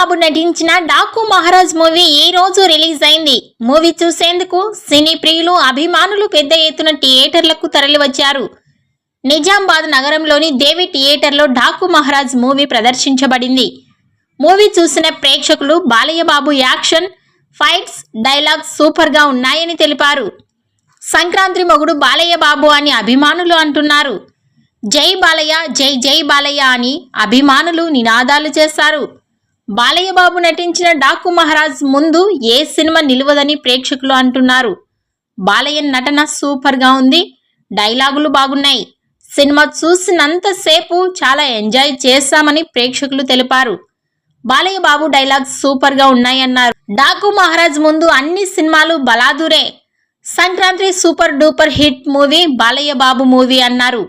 బాబు నటించిన డాకు మహారాజ్ మూవీ ఈ రోజు రిలీజ్ అయింది. మూవీ చూసేందుకు సినీ ప్రియులు అభిమానులు పెద్ద ఎత్తున థియేటర్లకు తరలివచ్చారు. నిజామాబాద్ నగరంలోని దేవి థియేటర్లో డాకు మహారాజ్ మూవీ ప్రదర్శించబడింది. మూవీ చూసిన ప్రేక్షకులు Balayya Babu action, fights, dialogues super గా ఉన్నాయని తెలిపారు. సంక్రాంతి మొగుడు బాలయ్య బాబు అని అభిమానులు అంటున్నారు. జై బాలయ్య, జై జై బాలయ్య అని అభిమానులు నినాదాలు చేశారు. బాలయ్య బాబు నటించిన డాకు మహారాజ్ ముందు ఏ సినిమా నిలవదని ప్రేక్షకులు అంటున్నారు. బాలయ్య నటన సూపర్ గా ఉంది, డైలాగులు బాగున్నాయి. సినిమా చూసినంతసేపు చాలా ఎంజాయ్ చేశామని ప్రేక్షకులు తెలిపారు. బాలయ్య బాబు డైలాగ్స్ సూపర్ గా ఉన్నాయన్నారు. డాకు మహారాజ్ ముందు అన్ని సినిమాలు బలాదూరే. Sankranti super duper hit movie Balayya Babu movie అన్నారు.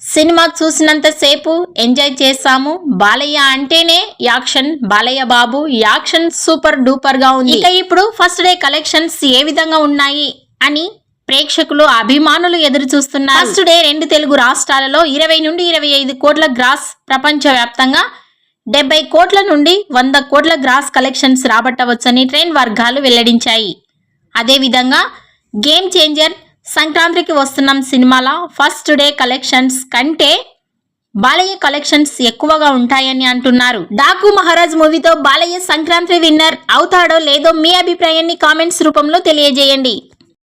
సినిమా చూసినంతసేపు ఎంజాయ్ చేశాము. బాలయ్య అంటేనే action, Balayya Babu action super duper గా ఉంది. ఇక ఇప్పుడు ఫస్ట్ డే కలెక్షన్స్ ఏ విధంగా ఉన్నాయి అని ప్రేక్షకులు అభిమానులు ఎదురు చూస్తున్నారు. ఫస్ట్ డే 2 తెలుగు రాష్ట్రాలలో 20 నుండి 25 కోట్ల గ్రాస్, ప్రపంచ వ్యాప్తంగా 70 కోట్ల నుండి 100 కోట్ల గ్రాస్ కలెక్షన్స్ రాబట్టవచ్చని ట్రేడ్ వర్గాలు వెల్లడించాయి. అదేవిధంగా గేమ్ చేంజర్, సంక్రాంతికి వస్తున్నాం సినిమాల ఫస్ట్ డే కలెక్షన్స్ కంటే బాలయ్య కలెక్షన్స్ ఎక్కువగా ఉంటాయని అంటున్నారు. డాకు మహారాజ్ మూవీతో బాలయ్య సంక్రాంతి విన్నర్ అవుతాడో లేదో మీ అభిప్రాయాన్ని కామెంట్స్ రూపంలో తెలియజేయండి.